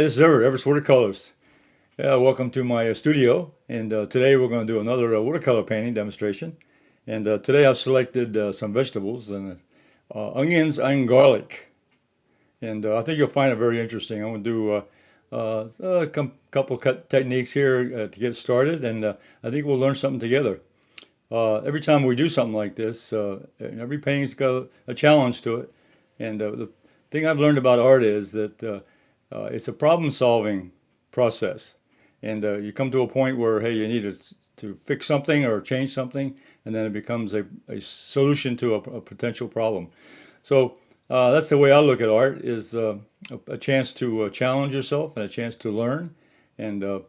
Hi, this is Everett, Everett's Watercolors. Welcome to my studio, and today we're going to do another watercolor painting demonstration. And today I've selected some vegetables and onions and garlic. And I think you'll find it very interesting. I'm going to do couple cut techniques here to get started, and I think we'll learn something together. Every time we do something like this, every painting's got a challenge to it. And the thing I've learned about art is that it's a problem-solving process, and you come to a point where hey, you need to fix something or change something, and then it becomes a solution to a potential problem. So that's the way I look at art: is a chance to challenge yourself and a chance to learn, and uh,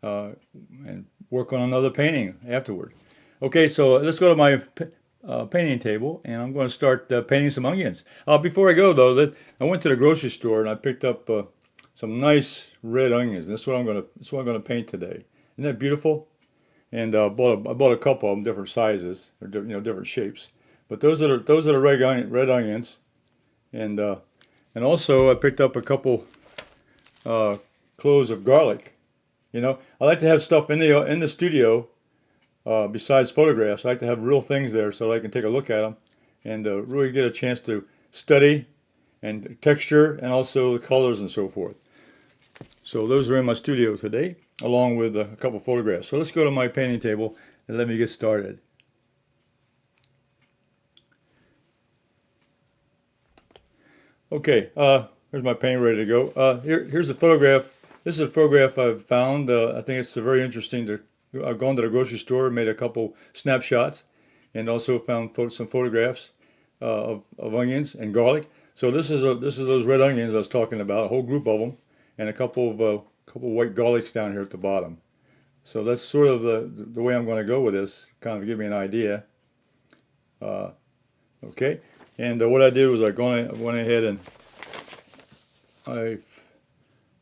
and work on another painting afterward. Okay, so let's go to my painting table, and I'm going to start painting some onions. Before I go, though, I went to the grocery store and I picked up some nice red onions. That's what I'm going to paint today. Isn't that beautiful? And I bought a couple of them, different sizes or different shapes. But those are the red onions, and also I picked up a couple cloves of garlic. I like to have stuff in the studio besides photographs. I like to have real things there so that I can take a look at them and really get a chance to study and texture and also the colors and so forth. So those are in my studio today, along with a couple photographs. So let's go to my painting table and let me get started. Okay, here's my painting ready to go. Here's a photograph. This is a photograph I've found. I think it's very interesting. I've gone to the grocery store, made a couple snapshots, and also found some photographs of onions and garlic. So this is those red onions I was talking about, a whole group of them, and a couple of white garlics down here at the bottom. So that's sort of the way I'm going to go with this, kind of give me an idea. Okay, and what I did was I went ahead and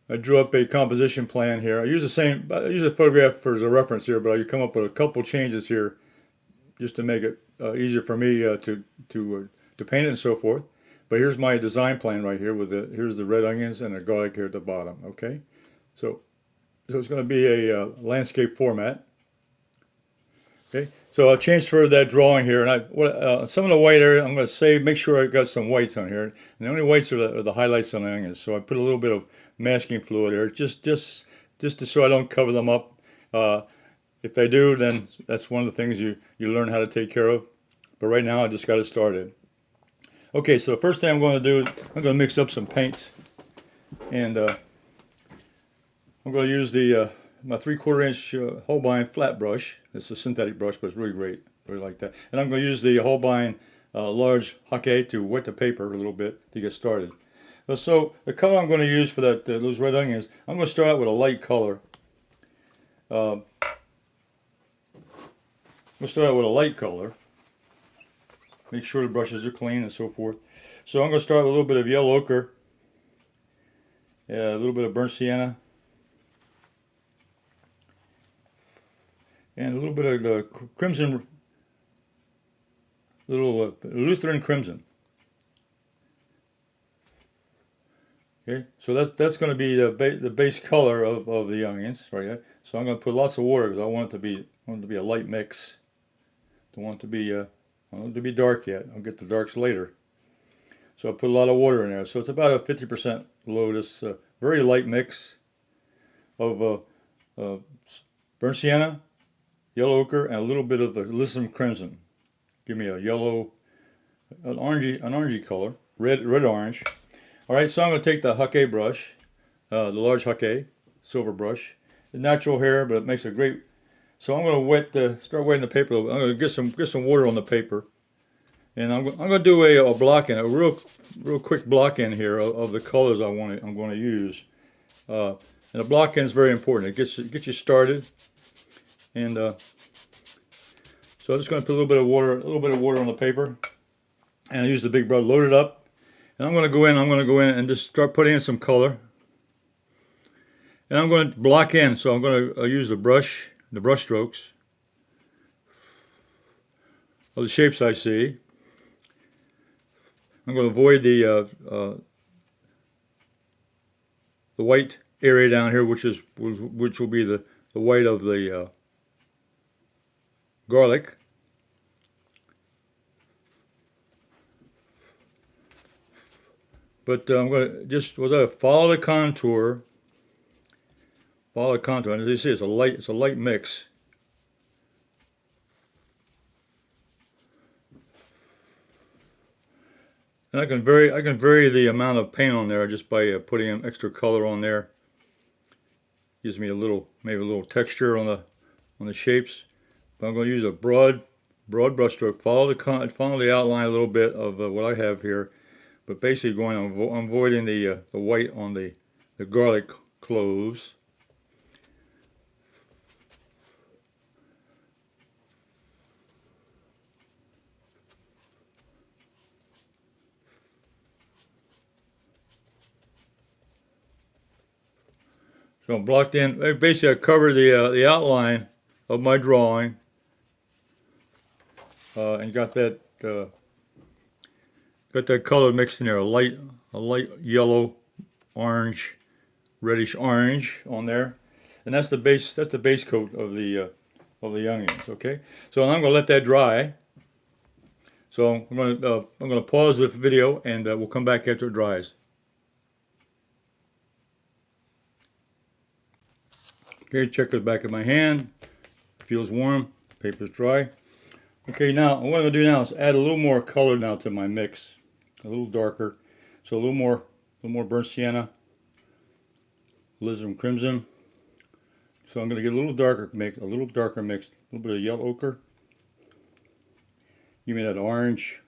I drew up a composition plan here. I use a photograph as a reference here, but I come up with a couple changes here just to make it easier for me to paint it and so forth. But here's my design plan right here here's the red onions and the garlic here at the bottom. Okay, so it's going to be a landscape format. Okay, so I'll transfer that drawing here, and some of the white area I'm going to make sure I got some whites on here. And the only whites are the highlights on the onions. So I put a little bit of masking fluid here, just so I don't cover them up. If I do, then that's one of the things you learn how to take care of. But right now I just got it started. Okay, so the first thing I'm going to do is I'm going to mix up some paints, and I'm going to use my 3/4 inch Holbein flat brush. It's a synthetic brush, but it's really great. Really like that. And I'm going to use the Holbein large Hake to wet the paper a little bit to get started. So the color I'm going to use for those red onions, I'm going to start out with a light color. I'm going to start out with a light color. Make sure the brushes are clean and so forth. So I'm going to start with a little bit of yellow ochre, a little bit of burnt sienna, and a little bit of the crimson, little Lutheran crimson. Okay, so that's going to be the base color of the onions, right? So I'm going to put lots of water because I want it to be a light mix. Don't want it to be I don't want it to be dark yet. I'll get the darks later. So I put a lot of water in there. So it's about a 50% load. This very light mix of burnt sienna, yellow ochre, and a little bit of the Lissom crimson. Give me an orangey color, red orange. All right, so I'm going to take the Hake brush, the large Hake silver brush. It's natural hair, but it makes a great. So I'm going to start wetting the paper. I'm going to get some water on the paper, and I'm going to do a block in, a real quick block in here of the colors I'm going to use. And the block in is very important. It gets you started. And so I'm just going to put a little bit of water on the paper, and I use the big brush, load it up, and I'm going to go in and just start putting in some color. And I'm going to block in, so I'm going to use the brush strokes of the shapes I see. I'm going to avoid the white area down here, which will be the white of the garlic. But I'm going to just follow the contour. Follow the contour, and as you see, it's a light mix. And I can vary the amount of paint on there just by putting an extra color on there. Gives me maybe a little texture on the shapes. But I'm going to use a broad brush stroke. Follow the outline a little bit of what I have here, but basically I'm avoiding the white on the garlic cloves. So I'm blocked in. Basically, I cover the outline of my drawing, and got that color mixed in there. A light yellow, orange, reddish orange on there, and that's the base. That's the base coat of the onions. Okay. So I'm going to let that dry. So I'm going to pause the video, and we'll come back after it dries. Okay, check the back of my hand. Feels warm. Paper's dry. Okay, now what I'm going to do now is add a little more color now to my mix. A little darker. So a little more burnt sienna. Alizarin crimson. So I'm going to get a little darker mix. A little bit of yellow ochre. Give me that orange,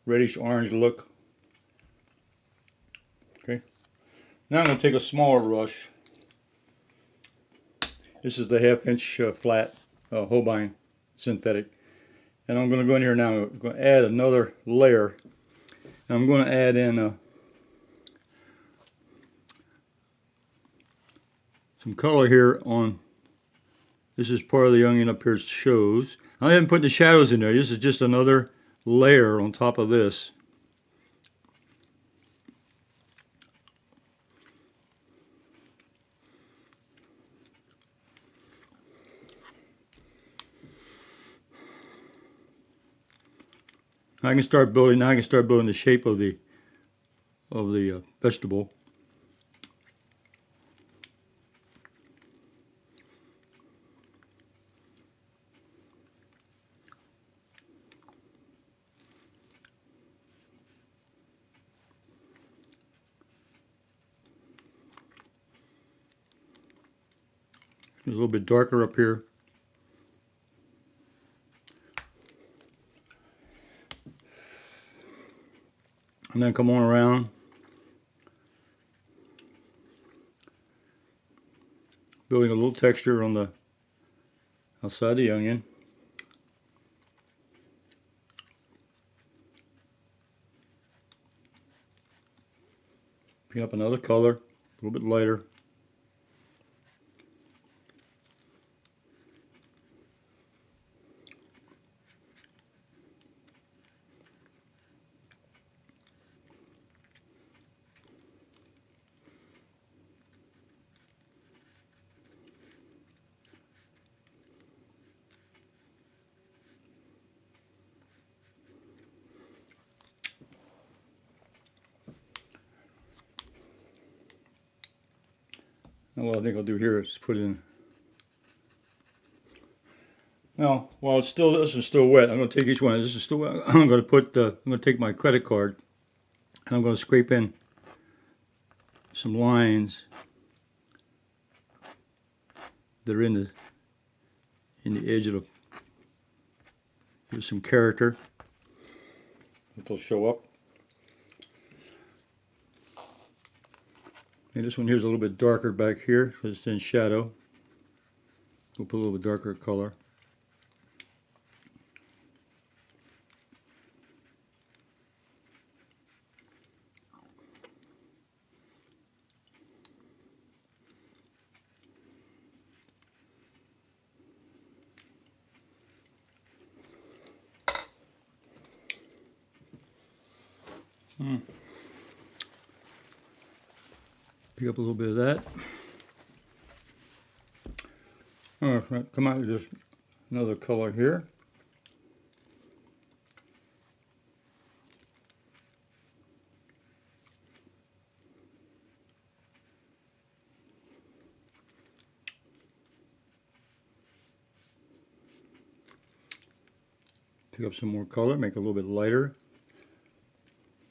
reddish orange look. Okay. Now I'm going to take a smaller brush. This is the 1/2 inch flat Holbein synthetic. And I'm going to go in here now. I'm going to add another layer. And I'm going to add in some color here on. This is part of the onion up here. It shows. I haven't put the shadows in there. This is just another layer on top of this. I can start building. Now I can start building the shape of the vegetable. It's a little bit darker up here. And then come on around. Building a little texture on the outside of the onion. Pick up another color, a little bit lighter. And what I think I'll do here is put in. Now, while this is still wet, I'm going to take each one. This is still wet. I'm going to take my credit card, and I'm going to scrape in some lines that are in the edge of the. Give some character. It'll show up. And this one here is a little bit darker back here because it's in shadow. We'll put a little bit darker color. Pick up a little bit of that. come out with just another color here. Pick up some more color, make it a little bit lighter.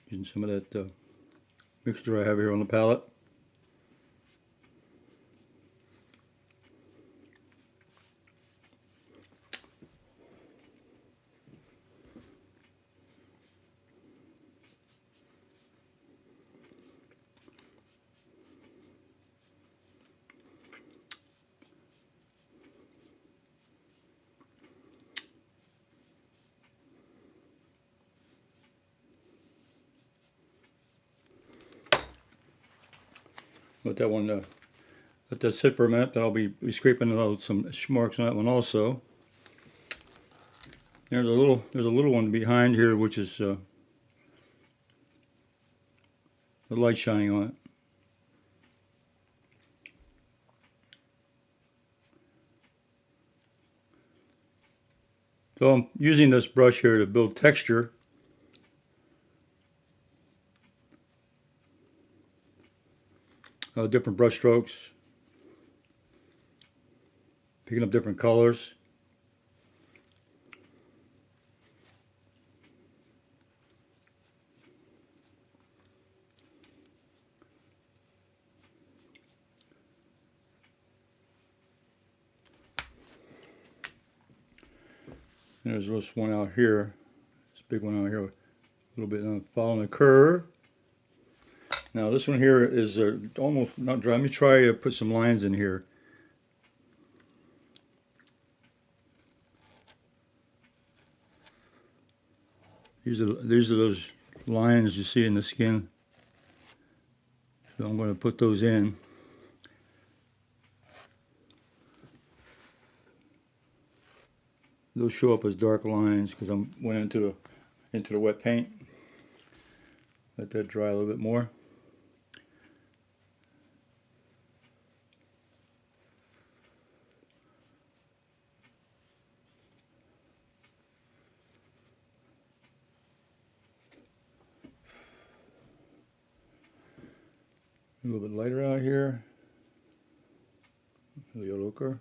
Using some of that mixture I have here on the palette. Let that one let that sit for a minute. Then I'll be scraping out some marks on that one also. There's a little one behind here, which is the light shining on it. So I'm using this brush here to build texture. Different brush strokes, picking up different colors. And there's this one out here, this big one out here, a little bit following the curve. Now this one here is almost not dry. Let me try to put some lines in here. These are those lines you see in the skin. So I'm going to put those in. Those show up as dark lines because I went into the wet paint. Let that dry a little bit more. A little bit lighter out here. A little ochre.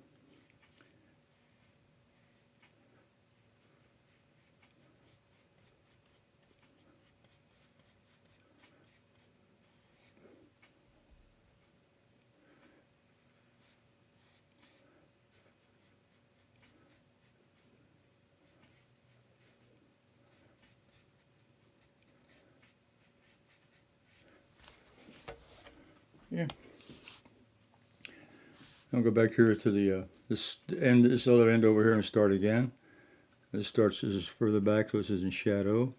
Yeah. I'll go back here to the this other end over here and start again. This is further back, so this is in shadow.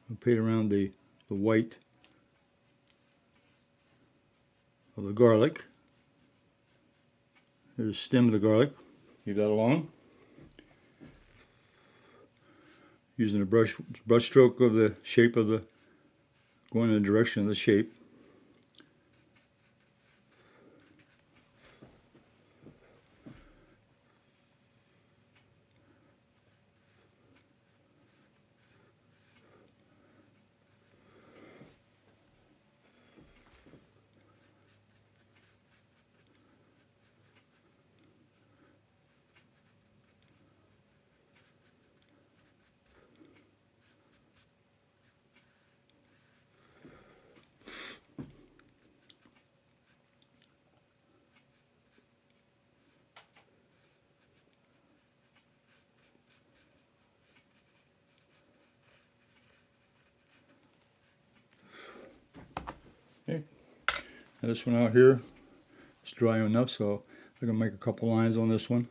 I'll paint around the white of the garlic. There's the stem of the garlic. Leave that alone. Using a brush stroke of the shape of the, going in the direction of the shape. Okay. Now this one out here is dry enough, so I'm going to make a couple lines on this one.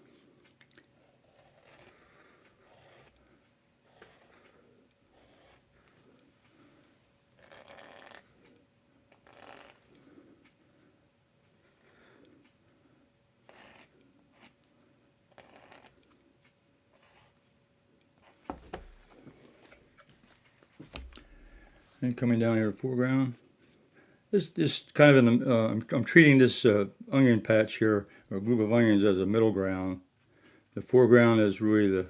And coming down here to foreground. This kind of in the, I'm treating this onion patch here, or group of onions, as a middle ground. The foreground is really it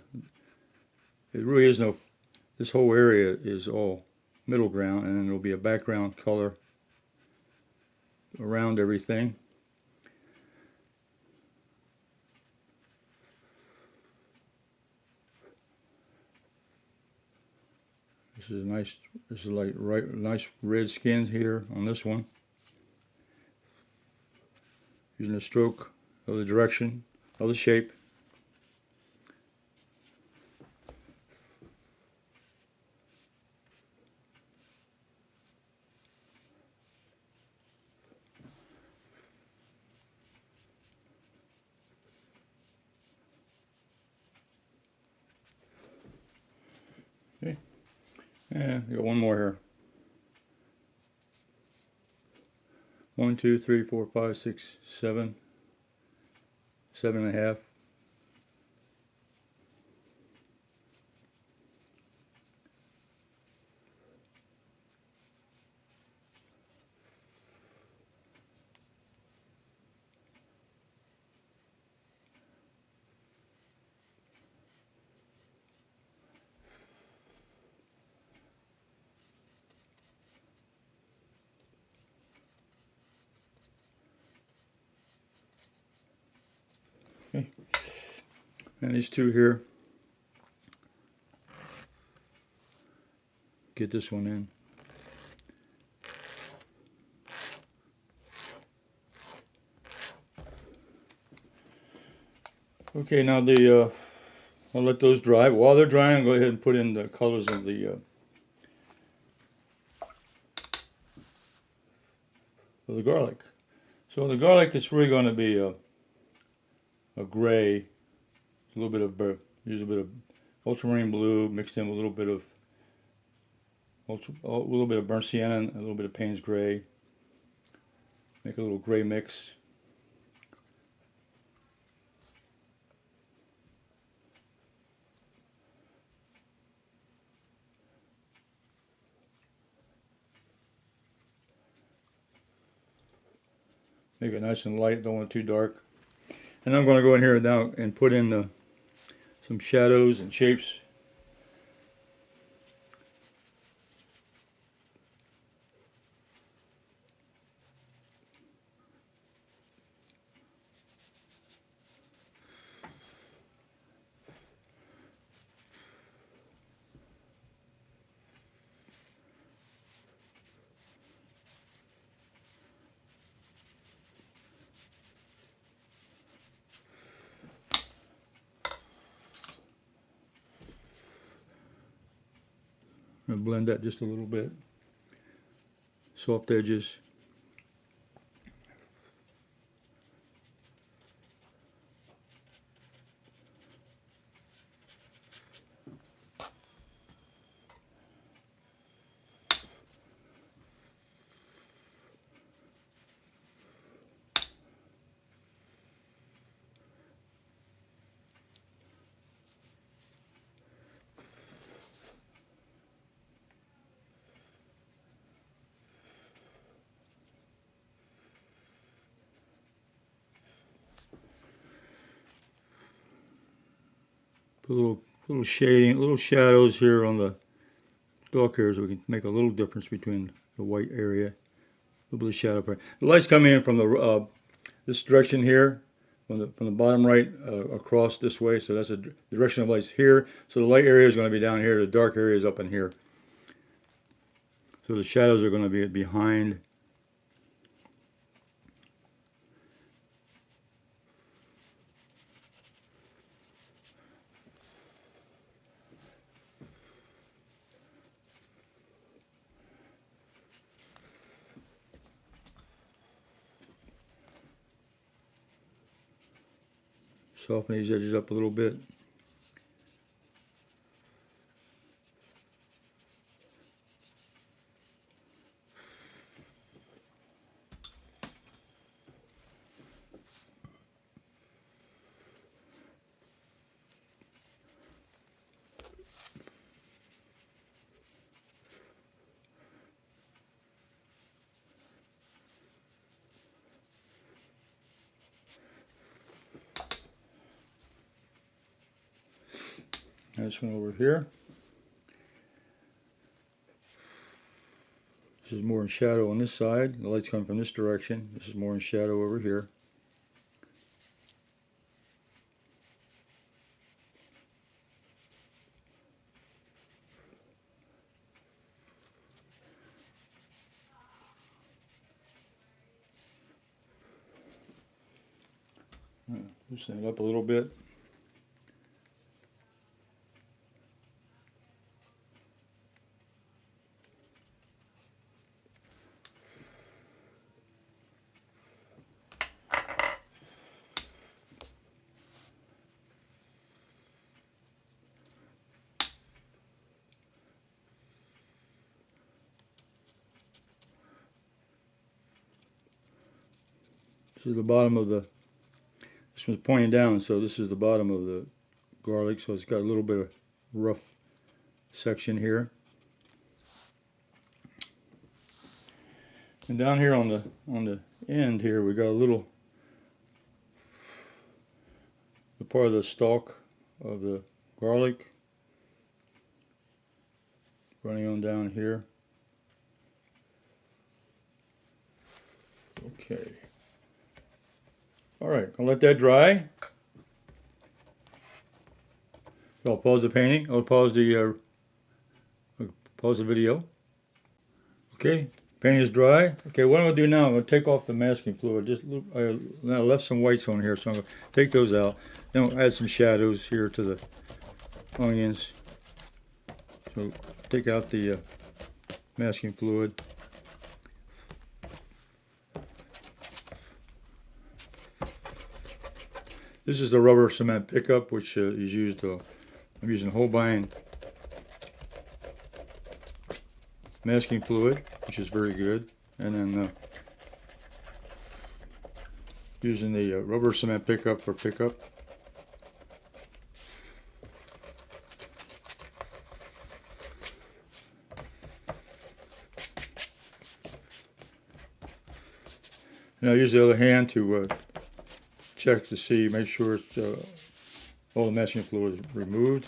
really is no, this whole area is all middle ground, and then there'll be a background color around everything. This is nice. This is like nice red skin here on this one. Using the stroke of the direction of the shape. Okay. And got one more here. 1, 2, 3, 4, 5, 6, 7, 7.5. Okay. And these two here, get this one in. Okay, now I'll let those dry. While they're drying, I'll go ahead and put in the colors of the garlic. So the garlic is really going to be a gray, a little bit of use a bit of ultramarine blue mixed in with a little bit of burnt sienna and a little bit of Payne's gray. Make a little gray mix. Make it nice and light, don't want it too dark. And I'm going to go in here now and put in some shadows and shapes. And blend that just a little bit. Soft edges. Put a little shading, little shadows here on the stalk here, so we can make a little difference between the white area. A little bit of shadow. The light's coming in from the this direction here, from the bottom right across this way. So that's the direction of light's here. So the light area is going to be down here. The dark area is up in here. So the shadows are going to be behind. Soften these edges up a little bit. This one over here. This is more in shadow on this side. The light's coming from this direction. This is more in shadow over here. Loosen it up a little bit. This is the bottom of the, this one's pointing down, so this is the bottom of the garlic, so it's got a little bit of rough section here. And down here on the end here, we got a little, the part of the stalk of the garlic running on down here. Okay. All right, I'll let that dry. I'll pause the painting. I'll pause the video. Okay, painting is dry. Okay, what I'm going to do now, I'm going to take off the masking fluid. I left some whites on here, so I'm going to take those out. Then I'll add some shadows here to the onions. So take out the masking fluid. This is the rubber cement pickup, which is used. I'm using Holbein masking fluid, which is very good, and then using the rubber cement pickup for pickup. And I'll use the other hand to check to see, make sure it's, all the masking fluid is removed.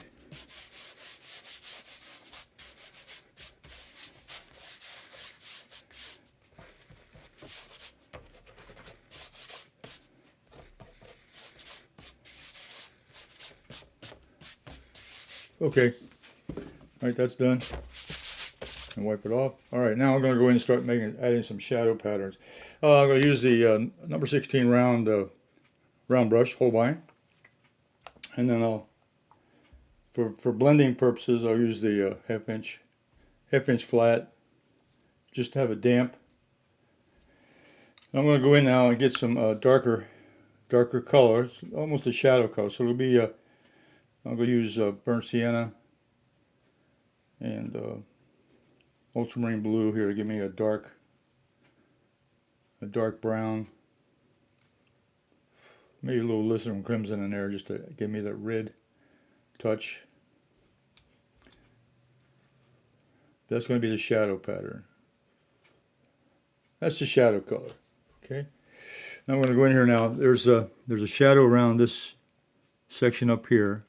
Okay, all right, that's done. And wipe it off. All right, now I'm going to go in and start adding some shadow patterns. I'm going to use the number 16 round brush, Holbein, and then I'll, for blending purposes, I'll use the half inch flat, just to have it damp. I'm going to go in now and get some darker colors, almost a shadow color. So it'll be I'm going to use burnt sienna and ultramarine blue here to give me a dark brown. Maybe a little Lissom crimson in there just to give me that red touch. That's going to be the shadow pattern. That's the shadow color. Okay. Now I'm going to go in here now. There's a shadow around this section up here.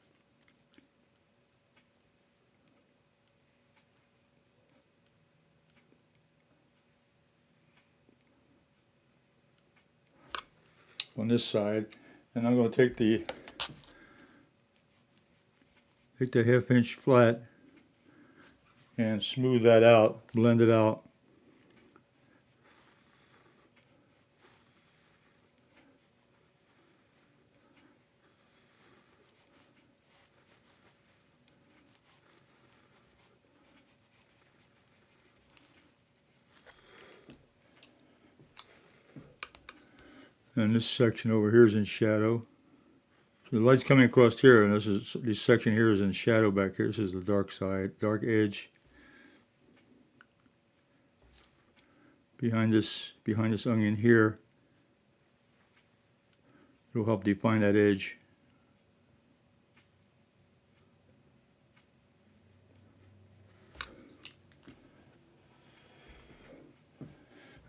On this side, and I'm going to take the half inch flat and smooth that out, blend it out. And this section over here is in shadow. So the light's coming across here, and this section here is in shadow back here. This is the dark side, dark edge. Behind this onion here, it'll help define that edge.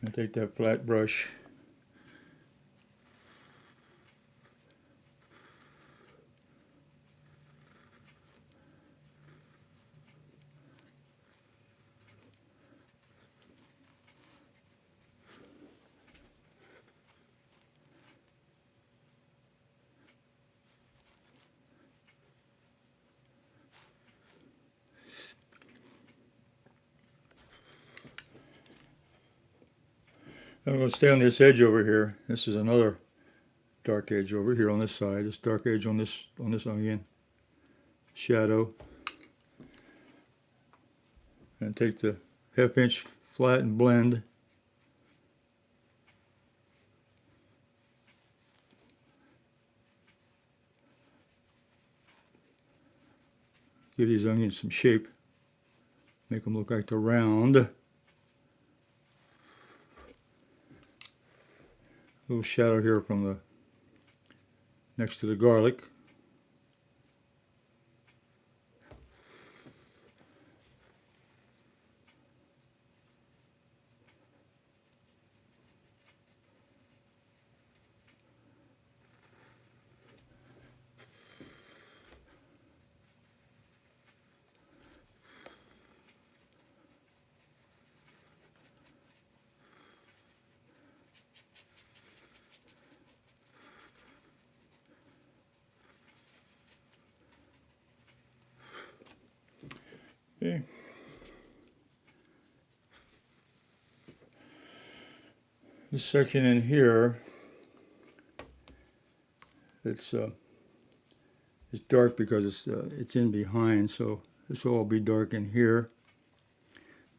And take that flat brush. I'm going to stay on this edge over here. This is another dark edge over here on this side. This dark edge on this onion. Shadow. And take the 1/2 inch flat and blend. Give these onions some shape. Make them look like they're round. A little shadow here from the next to the garlic. Okay. This section in here, it's dark because it's in behind, so this will all be dark in here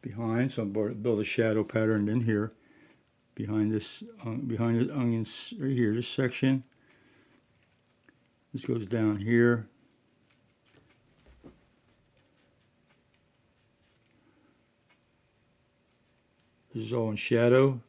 behind. So I'm going to build a shadow pattern in here behind this behind the onions right here. This section. This goes down here. This is all in shadow.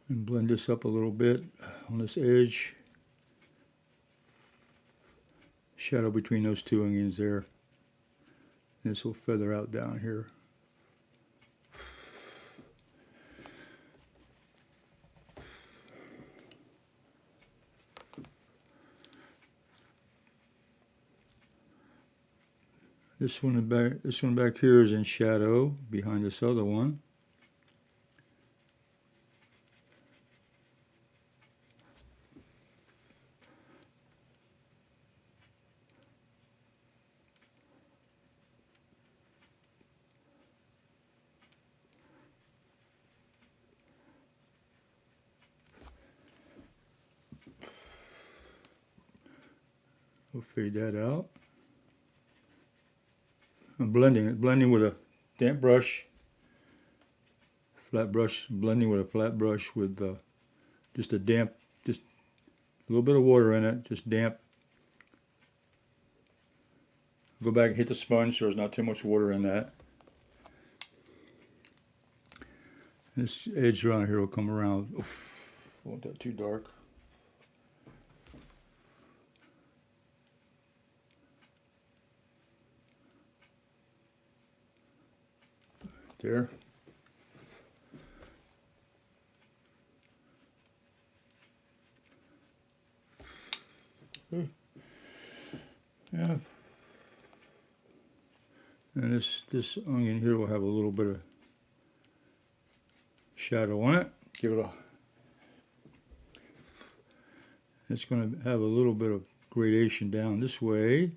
And blend this up a little bit on this edge. Shadow between those two onions there. And this will feather out down here. This one back here is in shadow behind this other one. We'll fade that out. I'm blending with a damp brush, flat brush, blending with a flat brush with just a little bit of water in it, just damp. Go back and hit the sponge so there's not too much water in that. This edge around here will come around. Oof, I want that too dark. There. Yeah. And this onion here will have a little bit of shadow on it. Give it a. It's going to have a little bit of gradation down this way.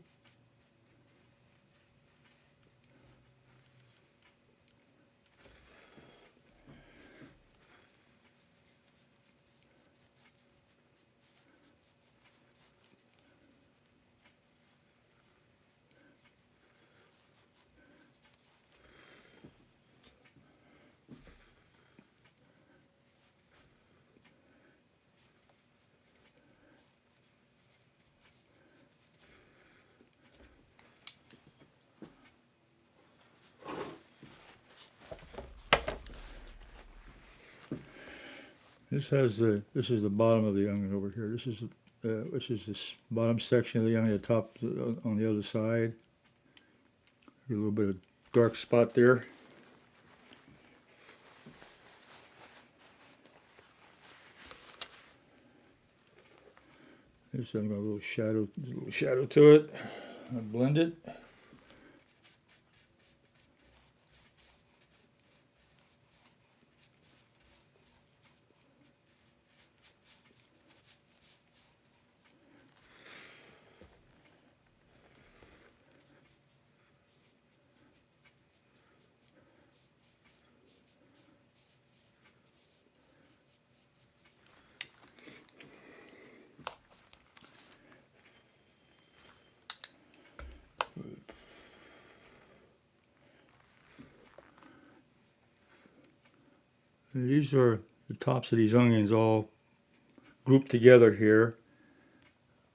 This is the bottom of the onion over here. This is this bottom section of the onion, the top on the other side. A little bit of dark spot there. Just I've got a little shadow to it. I blend it. These are the tops of these onions all grouped together here,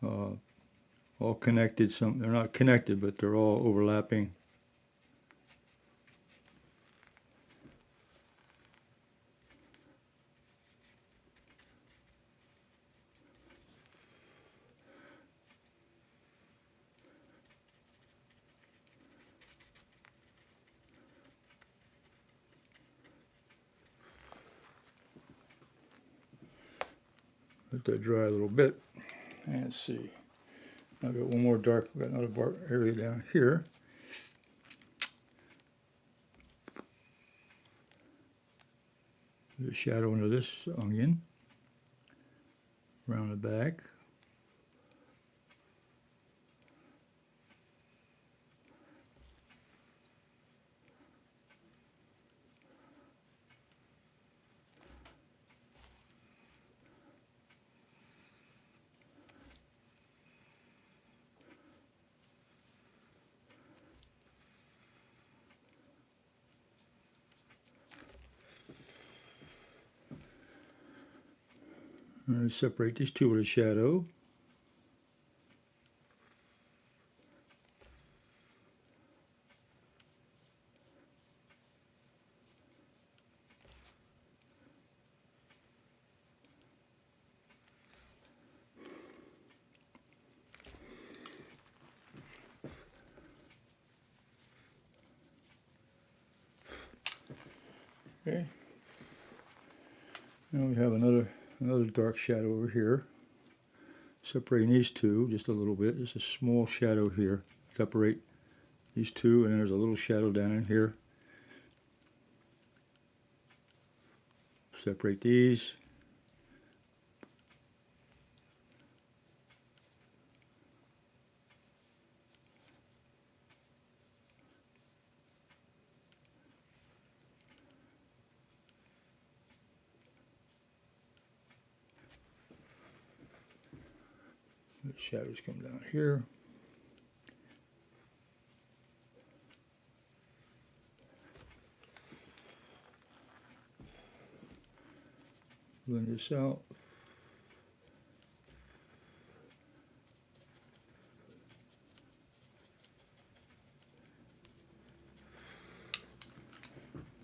all connected. They're not connected, but they're all overlapping. Let that dry a little bit. And let's see. I've got one more dark. I've got another dark area down here. The shadow under this onion, around the back. And separate these two with a shadow. Okay. Now we have another dark shadow over here. Separating these two just a little bit. Just a small shadow here. Separate these two, and then there's a little shadow down in here. Separate these. The shadows come down here. Blend this out.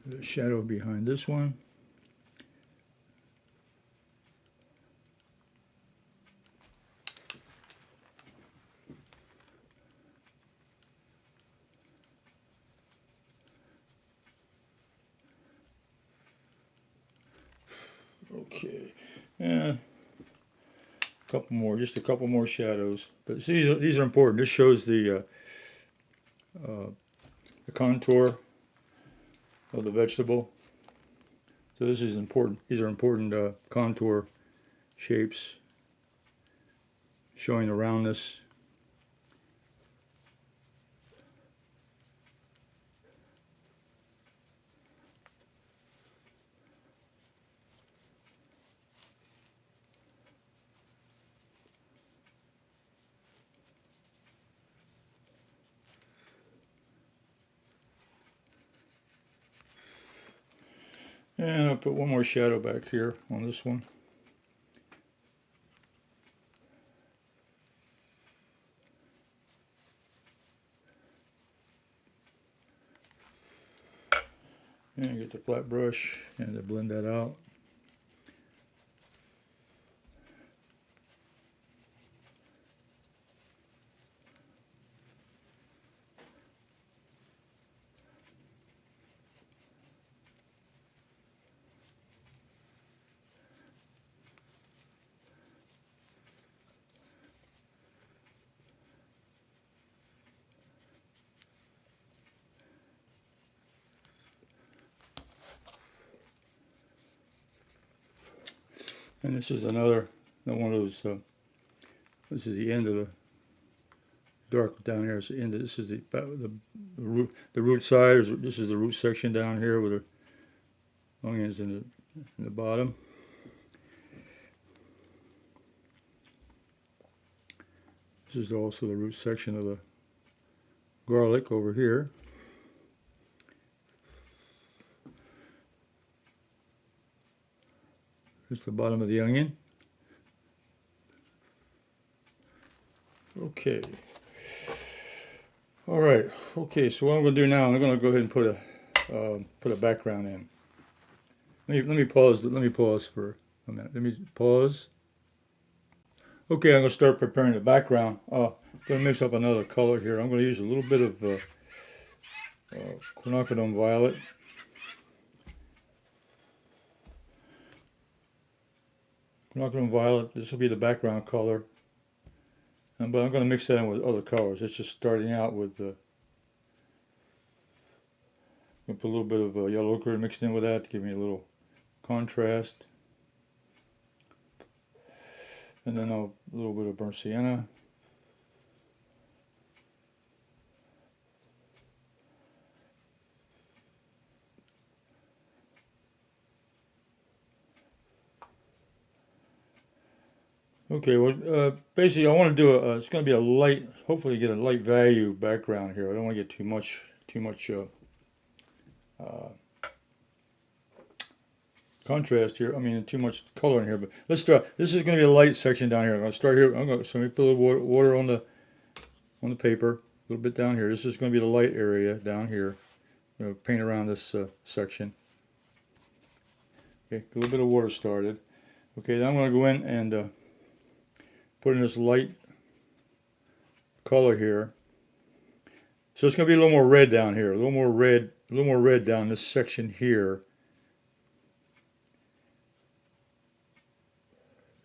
The shadow behind this one. Okay, yeah, just a couple more shadows. But these are important. This shows the contour of the vegetable. So this is important. These are important contour shapes, showing the roundness. And I'll put one more shadow back here on this one. And get the flat brush and to blend that out. And this is another one of those. This is the end of the dark down here. Is the end. This is the root side. This is the root section down here with the onions in the bottom. This is also the root section of the garlic over here. Here's the bottom of the onion. Okay. All right. Okay. So what I'm going to do now, I'm going to go ahead and put a background in. Let me pause. Let me pause for a minute. Let me pause. Okay, I'm going to start preparing the background. I'm going to mix up another color here. I'm going to use a little bit of quinacridone violet. Quinacridone violet. This will be the background color. But I'm going to mix that in with other colors. It's just starting out with. I'm going to put a little bit of yellow ochre mixed in with that to give me a little contrast. And then a little bit of burnt sienna. Okay, well, basically I want to do it's going to be a light, hopefully get a light value background here. I don't want to get too much contrast here. I mean, too much color in here. But let's start. This is going to be a light section down here. I'm going to start here. So let me put a little water on the paper, a little bit down here. This is going to be the light area down here. Paint around this section. Okay, a little bit of water started. Okay, then I'm going to go in and put in this light color here. So it's going to be a little more red down here, a little more red down this section here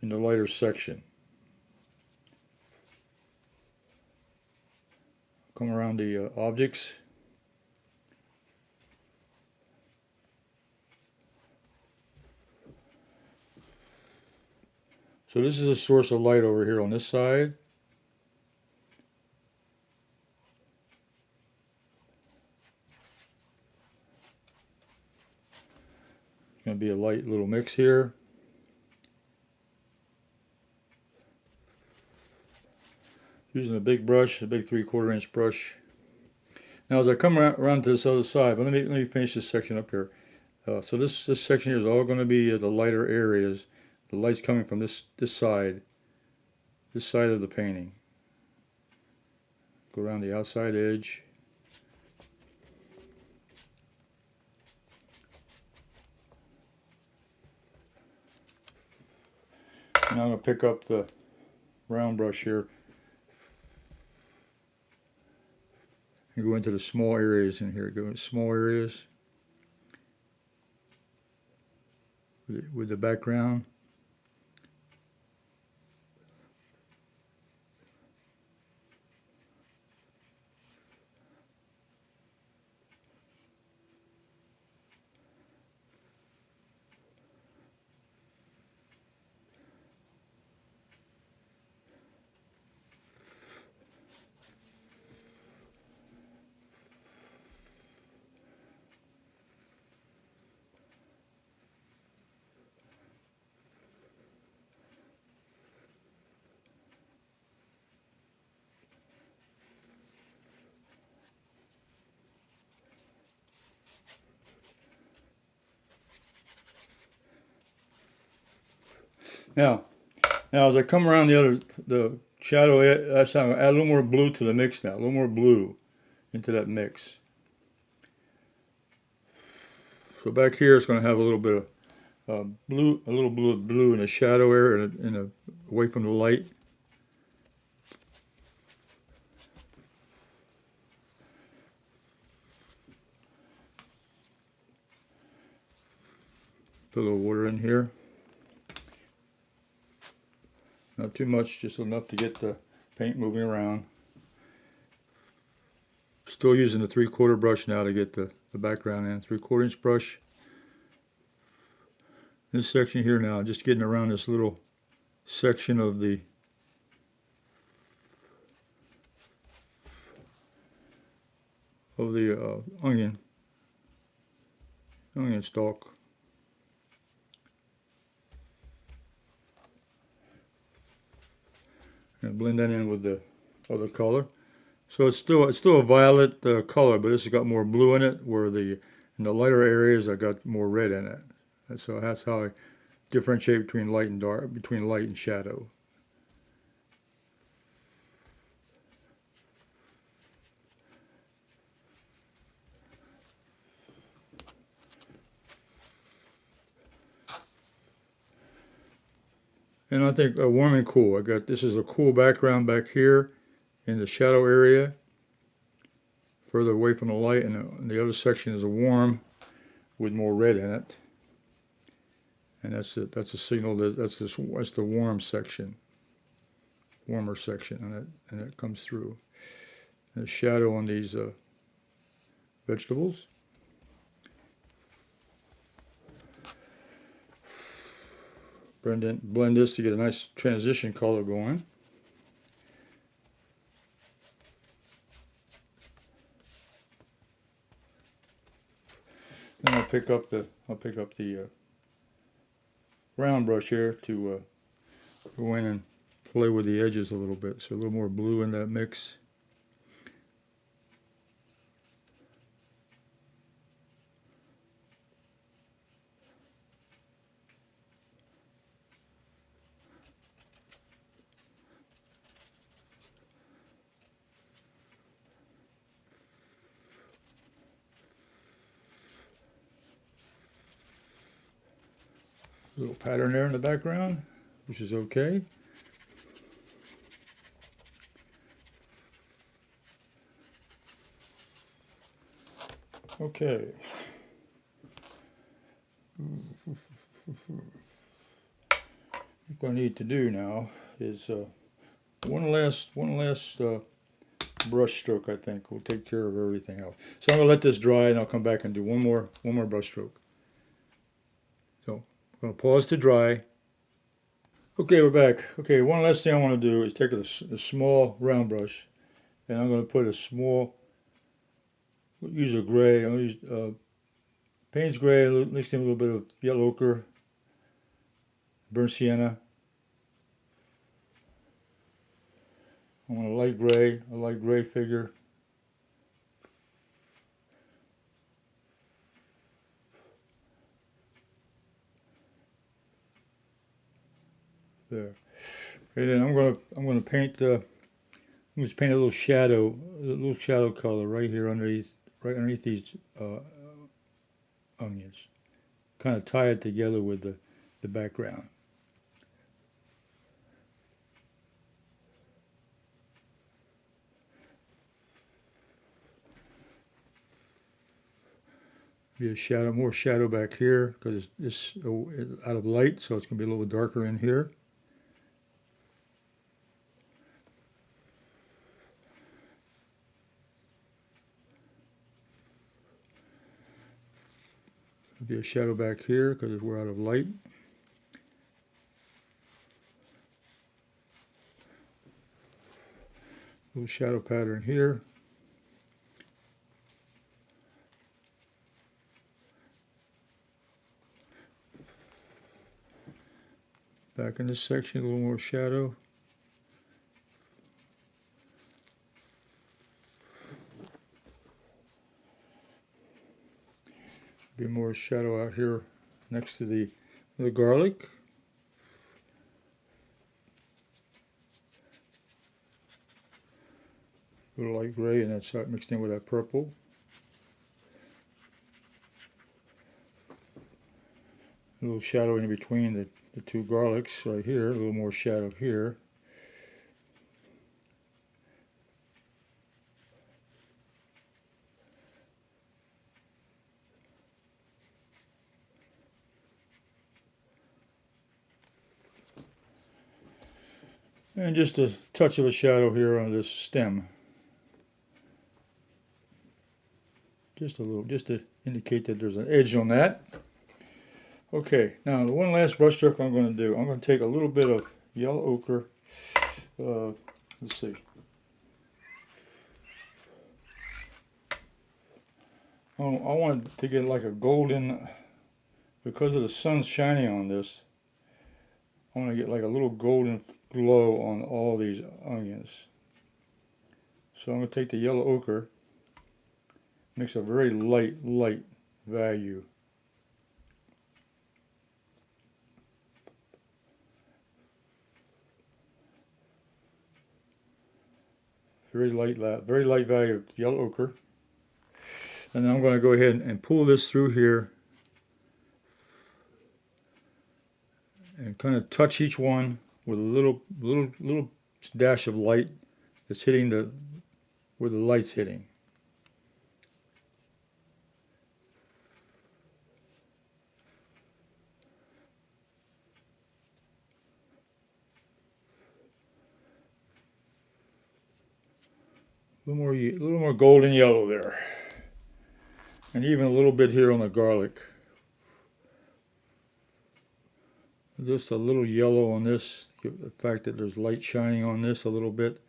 in the lighter section. Come around the objects. So this is a source of light over here on this side. It's going to be a light little mix here. Using a big brush, a big 3/4 inch brush. Now as I come around to this other side, but let me finish this section up here. So this section here is all going to be the lighter areas. The light's coming from this side of the painting. Go around the outside edge. Now I'm going to pick up the round brush here and go into the small areas in here. Go into small areas with the background. Now as I come around the shadow, I'm going to add a little more blue to the mix now. A little more blue into that mix. So back here it's going to have a little bit of blue, a little blue in the shadow area and away from the light. Put a little water in here. Not too much, just enough to get the paint moving around. Still using the 3/4 brush now to get the background in. 3/4 inch brush. this section here now, just getting around this little section of the onion stalk. And blend that in with the other color. So it's still a violet color, but this has got more blue in it, where in the lighter areas I got more red in it. And so that's how I differentiate between light and dark, between light and shadow. And I think warm and cool. This is a cool background back here in the shadow area, further away from the light, and the other section is a warm with more red in it. And that's it. That's a signal that that's the warm section, warmer section, and it comes through. And the shadow on these vegetables. Blend this to get a nice transition color going. Then I'll pick up the round brush here to go in and play with the edges a little bit. So a little more blue in that mix. A little pattern there in the background, which is okay. Okay. What I need to do now is one last brush stroke. I think will take care of everything else. So I'm gonna let this dry, and I'll come back and do one more brush stroke. So I'm gonna pause to dry. Okay, we're back. Okay, one last thing I want to do is take a small round brush, and I'm going to put a small. Use a gray. I'm going to use Payne's gray, mixed in a little bit of yellow ochre, burnt sienna. I want a light gray figure. There. And then I'm gonna paint just paint a little shadow color right here underneath these onions. Kind of tie it together with the background. Be a shadow, more shadow back here because it's out of light, so it's gonna be a little darker in here. Be a shadow back here because we're out of light. Little shadow pattern here. Back in this section, a little more shadow. Be more shadow out here next to the garlic. A little light gray, and that's mixed in with that purple. A little shadow in between the two garlics right here. A little more shadow here. And just a touch of a shadow here on this stem. Just a little, just to indicate that there's an edge on that. Okay, now the one last brush stroke I'm going to do, I'm going to take a little bit of yellow ochre. Let's see. I want to get like a golden, because of the sun's shining on this, I want to get like a little golden glow on all these onions. So I'm going to take the yellow ochre, mix a very light value. Very light value of yellow ochre. And then I'm going to go ahead and pull this through here and kind of touch each one with a little dash of light that's hitting where the light's hitting. A little more golden yellow there, and even a little bit here on the garlic. Just a little yellow on this, the fact that there's light shining on this a little bit.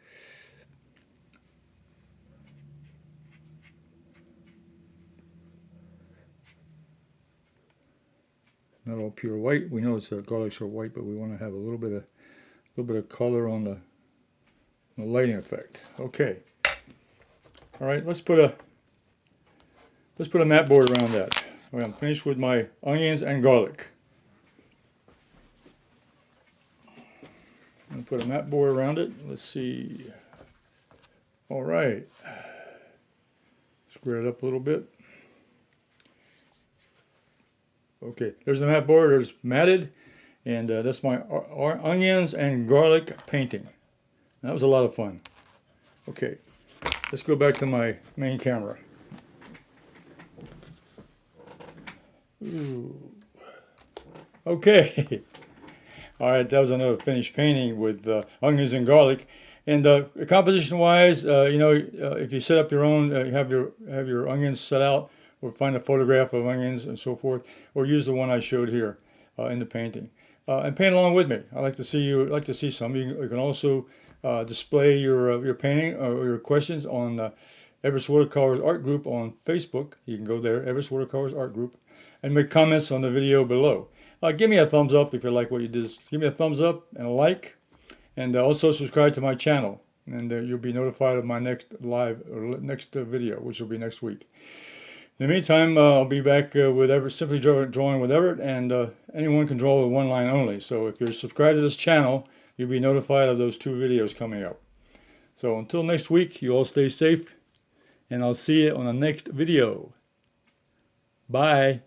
Not all pure white. We know it's garlics are white, but we want to have a little bit of color on the lighting effect. Okay. All right, let's put a mat board around that. I'm finished with my onions and garlic. I'm going to put a mat board around it. Let's see. All right. Square it up a little bit. Okay, there's the mat board. There's matted, and that's my onions and garlic painting. That was a lot of fun. Okay, let's go back to my main camera. Ooh. Okay. All right, that was another finished painting with onions and garlic. And composition-wise, if you set up your own, have your onions set out, or find a photograph of onions and so forth, or use the one I showed here in the painting, and paint along with me. I like to see some. You can also display your painting or your questions on Everett's Watercolors Art Group on Facebook. You can go there, Everett's Watercolors Art Group, and make comments on the video below. Give me a thumbs up if you like what you did. Give me a thumbs up and a like, and also subscribe to my channel, and you'll be notified of my next next video, which will be next week. In the meantime, I'll be back with Everett, simply drawing with Everett, and anyone can draw with one line only. So if you're subscribed to this channel, you'll be notified of those 2 videos coming up. So until next week, you all stay safe, and I'll see you on the next video. Bye.